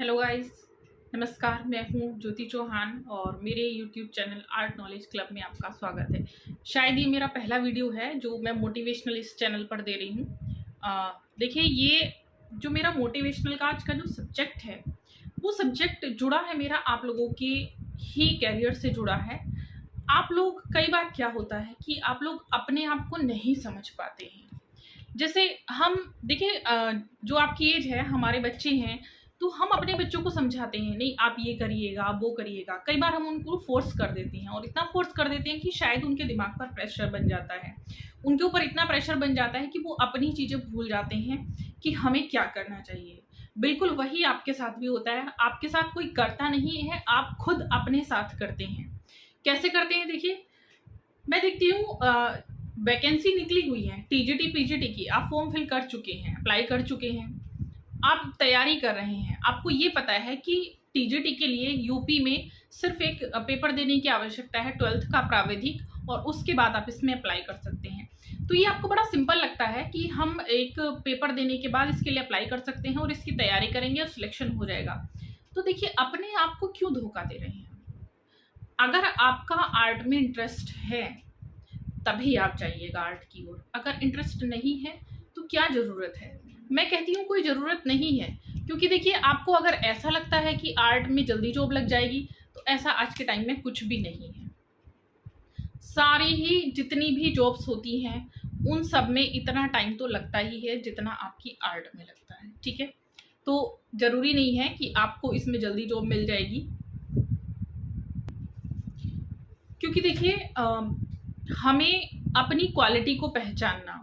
Hello guys, नमस्कार। मैं हूँ ज्योति चौहान और मेरे YouTube channel art knowledge club में आपका स्वागत है। शायद ये मेरा पहला वीडियो है जो मैं मोटिवेशनल इस चैनल पर दे रही हूँ। देखिए, ये जो मेरा मोटिवेशनल का आज का जो सब्जेक्ट है वो सब्जेक्ट जुड़ा है मेरा आप लोगों के ही कैरियर से जुड़ा है। आप लोग कई बार क्या होता है कि आप लोग अपने आप को नहीं समझ पाते हैं। जैसे हम देखिए, जो आपकी एज है, हमारे बच्चे हैं, तो हम अपने बच्चों को समझाते हैं, नहीं आप ये करिएगा, आप वो करिएगा। कई बार हम उनको फोर्स कर देते हैं और इतना फोर्स कर देते हैं कि शायद उनके दिमाग पर प्रेशर बन जाता है, उनके ऊपर इतना प्रेशर बन जाता है कि वो अपनी चीज़ें भूल जाते हैं कि हमें क्या करना चाहिए। बिल्कुल वही आपके साथ भी होता है। आपके साथ कोई करता नहीं है, आप खुद अपने साथ करते हैं। कैसे करते हैं? देखिए, मैं देखती हूँ वैकेंसी निकली हुई है टीजीटी पीजीटी की, आप फॉर्म फिल कर चुके हैं, अप्लाई कर चुके हैं, आप तैयारी कर रहे हैं। आपको ये पता है कि टीजीटी के लिए यूपी में सिर्फ एक पेपर देने की आवश्यकता है, 12th का प्राविधिक, और उसके बाद आप इसमें अप्लाई कर सकते हैं। तो ये आपको बड़ा सिंपल लगता है कि हम एक पेपर देने के बाद इसके लिए अप्लाई कर सकते हैं और इसकी तैयारी करेंगे और सिलेक्शन हो जाएगा। तो देखिए, अपने आप को क्यों धोखा दे रहे हैं? अगर आपका आर्ट में इंटरेस्ट है तभी आप जाइएगा आर्ट की ओर। अगर इंटरेस्ट नहीं है तो क्या ज़रूरत है? मैं कहती हूँ कोई ज़रूरत नहीं है, क्योंकि देखिए, आपको अगर ऐसा लगता है कि आर्ट में जल्दी जॉब लग जाएगी तो ऐसा आज के टाइम में कुछ भी नहीं है। सारी ही जितनी भी जॉब्स होती हैं उन सब में इतना टाइम तो लगता ही है जितना आपकी आर्ट में लगता है, ठीक है? तो ज़रूरी नहीं है कि आपको इसमें जल्दी जॉब मिल जाएगी, क्योंकि देखिए, हमें अपनी क्वालिटी को पहचानना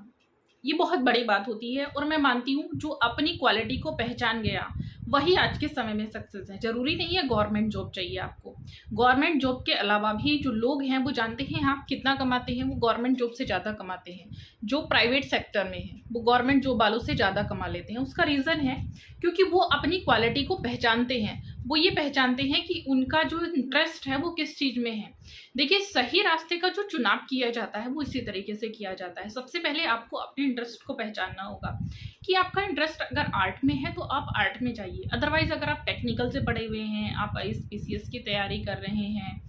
ये बहुत बड़ी बात होती है। और मैं मानती हूँ जो अपनी क्वालिटी को पहचान गया वही आज के समय में सक्सेस है। जरूरी नहीं है गवर्नमेंट जॉब चाहिए आपको। गवर्नमेंट जॉब के अलावा भी जो लोग हैं वो जानते हैं आप कितना कमाते हैं, वो गवर्नमेंट जॉब से ज़्यादा कमाते हैं। जो प्राइवेट सेक्टर में है वो गवर्नमेंट जॉब वालों से ज़्यादा कमा लेते हैं। उसका रीज़न है क्योंकि वो अपनी क्वालिटी को पहचानते हैं। वो ये पहचानते हैं कि उनका जो इंटरेस्ट है वो किस चीज़ में है। देखिए, सही रास्ते का जो चुनाव किया जाता है वो इसी तरीके से किया जाता है। सबसे पहले आपको अपने इंटरेस्ट को पहचानना होगा कि आपका इंटरेस्ट अगर आर्ट में है तो आप आर्ट में जाइए। अदरवाइज अगर आप टेक्निकल से पढ़े हुए हैं, आप आईएएस की तैयारी कर रहे हैं,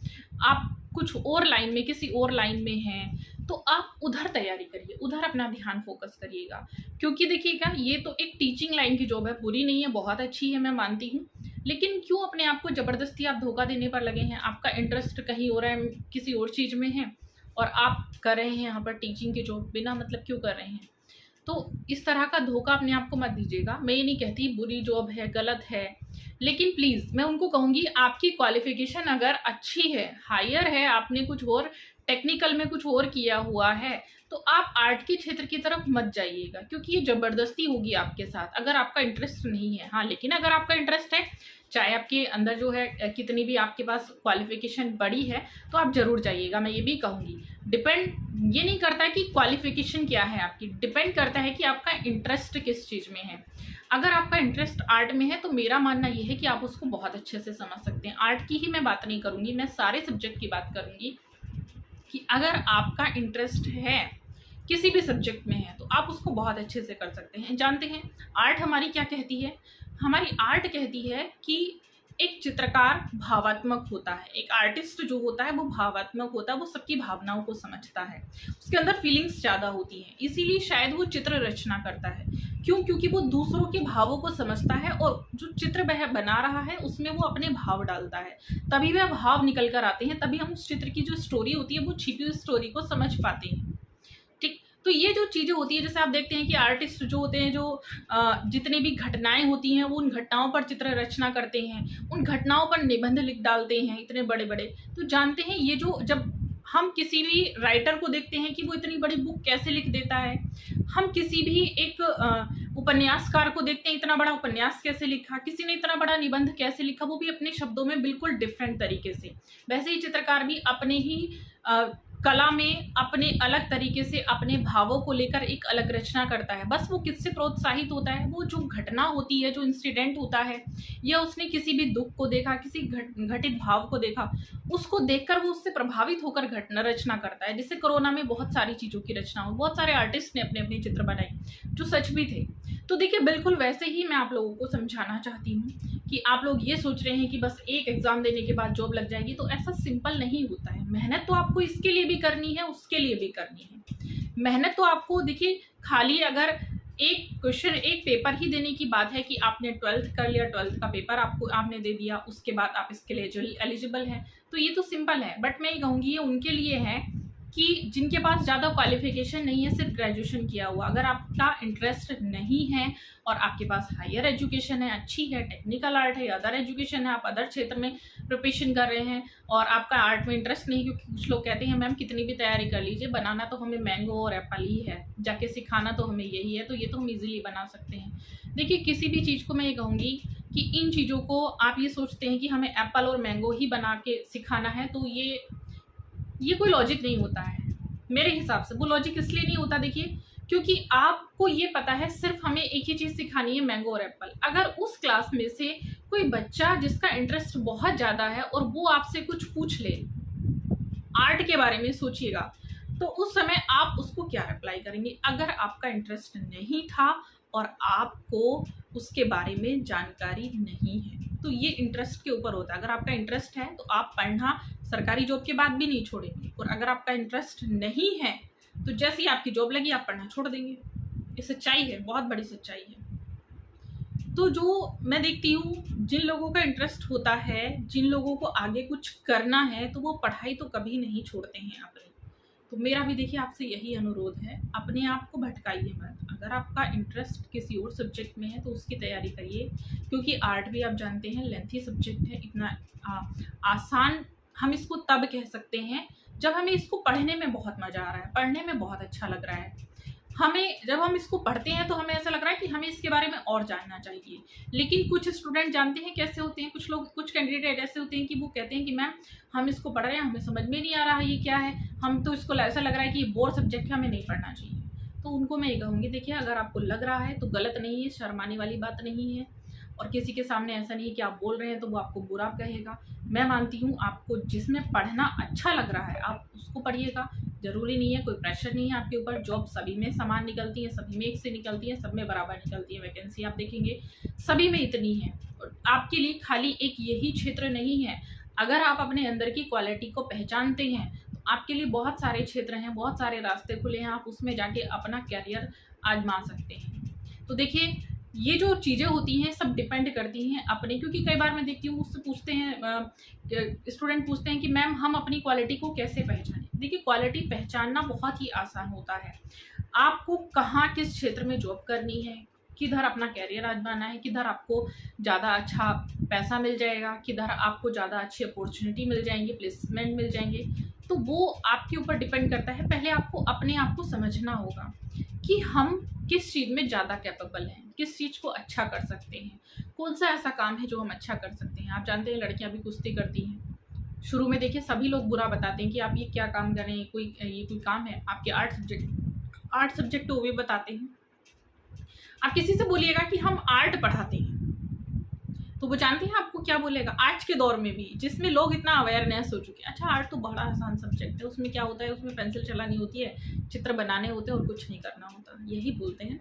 आप कुछ और लाइन में, किसी और लाइन में हैं, तो आप उधर तैयारी करिए, उधर अपना ध्यान फोकस करिएगा। क्योंकि देखिएगा, ये तो एक टीचिंग लाइन की जॉब है, बुरी नहीं है, बहुत अच्छी है, मैं मानती हूँ। लेकिन क्यों अपने आप को ज़बरदस्ती आप धोखा देने पर लगे हैं? आपका इंटरेस्ट कहीं और है, किसी और चीज़ में है, और आप कर रहे हैं यहाँ पर टीचिंग की जॉब। बिना मतलब क्यों कर रहे हैं? तो इस तरह का धोखा अपने आप को मत दीजिएगा। मैं ये नहीं कहती बुरी जॉब है, गलत है, लेकिन प्लीज़ मैं उनको कहूँगी, आपकी क्वालिफिकेशन अगर अच्छी है, हायर है, आपने कुछ और टेक्निकल में कुछ और किया हुआ है, तो आप आर्ट के क्षेत्र की तरफ मत जाइएगा, क्योंकि ये ज़बरदस्ती होगी आपके साथ अगर आपका इंटरेस्ट नहीं है। हाँ, लेकिन अगर आपका इंटरेस्ट है, चाहे आपके अंदर जो है कितनी भी आपके पास क्वालिफिकेशन बड़ी है, तो आप ज़रूर जाइएगा। मैं ये भी कहूँगी, डिपेंड ये नहीं करता है कि क्वालिफिकेशन क्या है आपकी, डिपेंड करता है कि आपका इंटरेस्ट किस चीज़ में है। अगर आपका इंटरेस्ट आर्ट में है तो मेरा मानना ये है कि आप उसको बहुत अच्छे से समझ सकते हैं। आर्ट की ही मैं बात नहीं करूँगी, मैं सारे सब्जेक्ट की बात करूँगी कि अगर आपका इंटरेस्ट है, किसी भी सब्जेक्ट में है, तो आप उसको बहुत अच्छे से कर सकते हैं। जानते हैं आर्ट हमारी क्या कहती है? हमारी आर्ट कहती है कि एक चित्रकार भावात्मक होता है, एक आर्टिस्ट जो होता है वो भावात्मक होता है, वो सबकी भावनाओं को समझता है, उसके अंदर फीलिंग्स ज़्यादा होती हैं, इसीलिए शायद वो चित्र रचना करता है। क्यों? क्योंकि वो दूसरों के भावों को समझता है और जो चित्र वह बना रहा है उसमें वो अपने भाव डालता है, तभी वह भाव निकल कर आते हैं, तभी हम उस चित्र की जो स्टोरी होती है वो छिपी हुई स्टोरी को समझ पाते हैं। ठीक, तो ये जो चीज़ें होती है, जैसे आप देखते हैं कि आर्टिस्ट जो होते हैं, जो जितनी भी घटनाएं होती हैं वो उन घटनाओं पर चित्र रचना करते हैं, उन घटनाओं पर निबंध लिख डालते हैं इतने बड़े बड़े। तो जानते हैं, ये जो जब हम किसी भी राइटर को देखते हैं कि वो इतनी बड़ी बुक कैसे लिख देता है, हम किसी भी एक उपन्यासकार को देखते हैं, इतना बड़ा उपन्यास कैसे लिखा, किसी ने इतना बड़ा निबंध कैसे लिखा, वो भी अपने शब्दों में बिल्कुल डिफरेंट तरीके से। वैसे ही चित्रकार भी अपने ही कला में अपने अलग तरीके से अपने भावों को लेकर एक अलग रचना करता है। बस वो किससे प्रोत्साहित होता है, वो जो घटना होती है, जो इंसिडेंट होता है, या उसने किसी भी दुख को देखा, किसी घटित भाव को देखा, उसको देखकर वो उससे प्रभावित होकर घटना रचना करता है। जैसे कोरोना में बहुत सारी चीज़ों की रचना हो, बहुत सारे आर्टिस्ट ने अपने अपने चित्र बनाए जो सच भी थे। तो देखिए, बिल्कुल वैसे ही मैं आप लोगों को समझाना चाहती हूँ कि आप लोग ये सोच रहे हैं कि बस एक एग्ज़ाम देने के बाद जॉब लग जाएगी, तो ऐसा सिंपल नहीं होता है। मेहनत तो आपको इसके लिए भी करनी है, उसके लिए भी करनी है। मेहनत तो आपको देखिए, खाली अगर एक क्वेश्चन, एक पेपर ही देने की बात है कि आपने 12th कर लिया, 12th का पेपर आपने दे दिया, उसके बाद आप इसके लिए एलिजिबल हैं, तो ये तो सिंपल है। बट मैं ये कहूँगी ये उनके लिए है कि जिनके पास ज़्यादा क्वालिफिकेशन नहीं है, सिर्फ ग्रेजुएशन किया हुआ। अगर आपका इंटरेस्ट नहीं है और आपके पास हायर एजुकेशन है, अच्छी है, टेक्निकल आर्ट है, अदर एजुकेशन है, आप अदर क्षेत्र में प्रिपरेशन कर रहे हैं और आपका आर्ट में इंटरेस्ट नहीं, क्योंकि कुछ लोग कहते हैं मैम कितनी भी तैयारी कर लीजिए, बनाना तो हमें मैंगो और एप्पल ही है, जाके सिखाना तो हमें यही है, तो ये तो हम ईजिली बना सकते हैं। देखिए, किसी भी चीज़ को मैं ये कहूँगी कि इन चीज़ों को आप ये सोचते हैं कि हमें एप्पल और मैंगो ही बना के सिखाना है, तो ये कोई लॉजिक नहीं होता है मेरे हिसाब से। वो लॉजिक इसलिए नहीं होता, देखिए, क्योंकि आपको ये पता है सिर्फ हमें एक ही चीज़ सिखानी है, मैंगो और एप्पल। अगर उस क्लास में से कोई बच्चा जिसका इंटरेस्ट बहुत ज़्यादा है और वो आपसे कुछ पूछ ले आर्ट के बारे में, सोचिएगा, तो उस समय आप उसको क्या रिप्लाई करेंगे? अगर आपका इंटरेस्ट नहीं था और आपको उसके बारे में जानकारी नहीं है, तो ये इंटरेस्ट के ऊपर होता है। अगर आपका इंटरेस्ट है तो आप पढ़ना सरकारी जॉब के बाद भी नहीं छोड़ेंगे, और अगर आपका इंटरेस्ट नहीं है तो जैसे ही आपकी जॉब लगी आप पढ़ना छोड़ देंगे। ये सच्चाई है, बहुत बड़ी सच्चाई है। तो जो मैं देखती हूँ, जिन लोगों का इंटरेस्ट होता है, जिन लोगों को आगे कुछ करना है, तो वो पढ़ाई तो कभी नहीं छोड़ते हैं अपनी। तो मेरा भी देखिए आपसे यही अनुरोध है, अपने आप को भटकाइए मत। अगर आपका इंटरेस्ट किसी और सब्जेक्ट में है तो उसकी तैयारी करिए, क्योंकि आर्ट भी आप जानते हैं लेंथी सब्जेक्ट है। इतना आसान हम इसको तब कह सकते हैं जब हमें इसको पढ़ने में बहुत मज़ा आ रहा है, पढ़ने में बहुत अच्छा लग रहा है। जब हम इसको पढ़ते हैं तो हमें ऐसा लग रहा है कि हमें इसके बारे में और जानना चाहिए। लेकिन कुछ स्टूडेंट जानते हैं कैसे होते हैं, कुछ कैंडिडेट ऐसे होते हैं कि वो कहते हैं कि मैम हम इसको पढ़ रहे हैं, हमें समझ में नहीं आ रहा है ये क्या है, हम तो इसको ऐसा लग रहा है कि ये बोर सब्जेक्ट है, हमें नहीं पढ़ना चाहिए। तो उनको मैं ये कहूँगी, देखिए, अगर आपको लग रहा है तो गलत नहीं है, शर्माने वाली बात नहीं है, और किसी के सामने ऐसा नहीं है कि आप बोल रहे हैं तो वो आपको बुरा कहेगा। मैं मानती हूँ आपको जिसमें पढ़ना अच्छा लग रहा है आप उसको पढ़िएगा। ज़रूरी नहीं है, कोई प्रेशर नहीं है आपके ऊपर। जॉब सभी में समान निकलती है, सभी में एक से निकलती है, सब में बराबर निकलती है। वैकेंसी आप देखेंगे सभी में इतनी है, और आपके लिए खाली एक यही क्षेत्र नहीं है। अगर आप अपने अंदर की क्वालिटी को पहचानते हैं तो आपके लिए बहुत सारे क्षेत्र हैं, बहुत सारे रास्ते खुले हैं, आप उसमें जाके अपना कैरियर आजमा सकते हैं। तो देखिए, ये जो चीज़ें होती हैं सब डिपेंड करती हैं अपने, क्योंकि कई बार मैं देखती हूँ मुझसे पूछते हैं, स्टूडेंट पूछते हैं कि मैम हम अपनी क्वालिटी को कैसे पहचानें। देखिए, क्वालिटी पहचानना बहुत ही आसान होता है। आपको कहाँ किस क्षेत्र में जॉब करनी है, किधर अपना कैरियर आजमाना है, किधर आपको ज़्यादा अच्छा पैसा मिल जाएगा, किधर आपको ज़्यादा अच्छी अपॉर्चुनिटी मिल जाएंगी, प्लेसमेंट मिल जाएंगे, तो वो आपके ऊपर डिपेंड करता है। पहले आपको अपने आप को समझना होगा कि हम किस चीज़ में ज़्यादा कैपेबल हैं, किस चीज़ को अच्छा कर सकते हैं, कौन सा ऐसा काम है जो हम अच्छा कर सकते हैं। आप जानते हैं लड़कियां भी कुश्ती करती हैं। शुरू में देखिए सभी लोग बुरा बताते हैं कि आप ये क्या काम कर रहे हैं, ये कोई काम है आपके? आर्ट सब्जेक्ट तो भी बताते हैं। आप किसी से बोलिएगा कि हम आर्ट पढ़ाते हैं तो वो जानते हैं आपको क्या बोलेगा। आज के दौर में भी जिसमें लोग इतना अवेयरनेस हो चुके हैं, अच्छा आर्ट तो बड़ा आसान सब्जेक्ट है, उसमें क्या होता है, उसमें पेंसिल चलानी होती है, चित्र बनाने होते हैं और कुछ नहीं करना होता, यही बोलते हैं।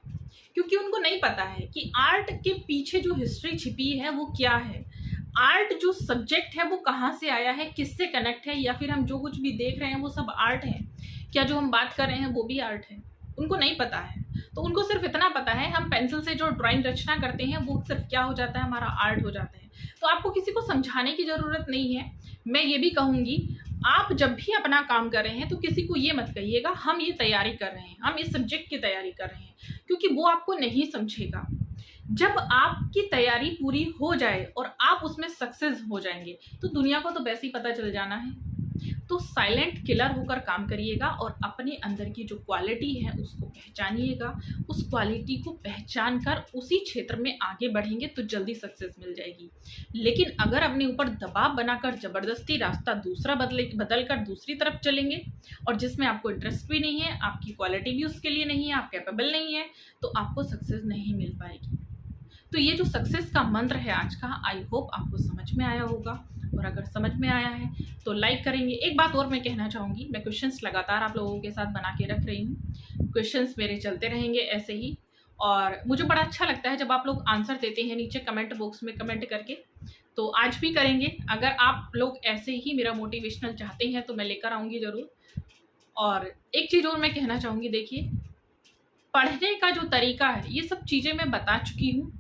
क्योंकि उनको नहीं पता है कि आर्ट के पीछे जो हिस्ट्री छिपी है वो क्या है, आर्ट जो सब्जेक्ट है वो कहाँ से आया है, किससे कनेक्ट है, या फिर हम जो कुछ भी देख रहे हैं वो सब आर्ट है क्या, जो हम बात कर रहे हैं वो भी आर्ट है। उनको नहीं पता है। तो उनको सिर्फ इतना पता है हम पेंसिल से जो ड्राइंग रचना करते हैं वो सिर्फ क्या हो जाता है, हमारा आर्ट हो जाता है। तो आपको किसी को समझाने की ज़रूरत नहीं है। मैं ये भी कहूँगी, आप जब भी अपना काम कर रहे हैं तो किसी को ये मत कहिएगा हम ये तैयारी कर रहे हैं, हम इस सब्जेक्ट की तैयारी कर रहे हैं, क्योंकि वो आपको नहीं समझेगा। जब आपकी तैयारी पूरी हो जाए और आप उसमें सक्सेस हो जाएंगे तो दुनिया को तो वैसे ही पता चल जाना है तो साइलेंट किलर होकर काम करिएगा और अपने अंदर की जो क्वालिटी है उसको पहचानिएगा। उस क्वालिटी को पहचान कर उसी क्षेत्र में आगे बढ़ेंगे तो जल्दी सक्सेस मिल जाएगी। लेकिन अगर अपने ऊपर दबाव बनाकर ज़बरदस्ती रास्ता दूसरा बदल कर दूसरी तरफ चलेंगे और जिसमें आपको इंटरेस्ट भी नहीं है, आपकी क्वालिटी भी उसके लिए नहीं है, आप कैपेबल नहीं है, तो आपको सक्सेस नहीं मिल पाएगी। तो ये जो सक्सेस का मंत्र है आज का, आई होप आपको समझ में आया होगा। और अगर समझ में आया है तो लाइक करेंगे। एक बात और मैं कहना चाहूँगी, मैं क्वेश्चंस लगातार आप लोगों के साथ बना के रख रही हूँ। क्वेश्चंस मेरे चलते रहेंगे ऐसे ही, और मुझे बड़ा अच्छा लगता है जब आप लोग आंसर देते हैं नीचे कमेंट बॉक्स में कमेंट करके। तो आज भी करेंगे। अगर आप लोग ऐसे ही मेरा मोटिवेशनल चाहते हैं तो मैं लेकर आऊँगी ज़रूर। और एक चीज़ और मैं कहना चाहूँगी, देखिए पढ़ने का जो तरीका है ये सब चीज़ें मैं बता चुकी हूँ।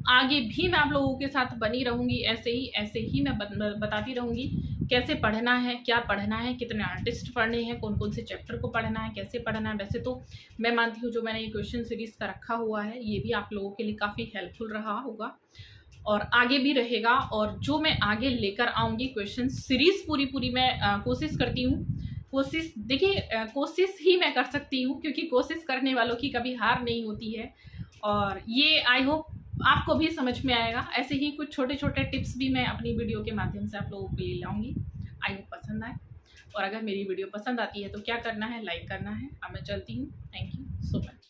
आगे भी मैं आप लोगों के साथ बनी रहूँगी, ऐसे ही मैं बताती रहूँगी कैसे पढ़ना है, क्या पढ़ना है, कितने आर्टिस्ट पढ़ने हैं, कौन कौन से चैप्टर को पढ़ना है, कैसे पढ़ना है। वैसे तो मैं मानती हूँ जो मैंने ये क्वेश्चन सीरीज़ का रखा हुआ है ये भी आप लोगों के लिए काफ़ी हेल्पफुल रहा होगा और आगे भी रहेगा। और जो मैं आगे लेकर आऊँगी क्वेश्चन सीरीज़ पूरी मैं कोशिश करती हूँ। कोशिश देखिए, कोशिश ही मैं कर सकती हूँ क्योंकि कोशिश करने वालों की कभी हार नहीं होती है। और ये आई होप आपको भी समझ में आएगा। ऐसे ही कुछ छोटे छोटे टिप्स भी मैं अपनी वीडियो के माध्यम से आप लोगों के लिए लाऊंगी। आई होप पसंद आए। और अगर मेरी वीडियो पसंद आती है तो क्या करना है, लाइक करना है। अब मैं चलती हूँ। Thank you so much.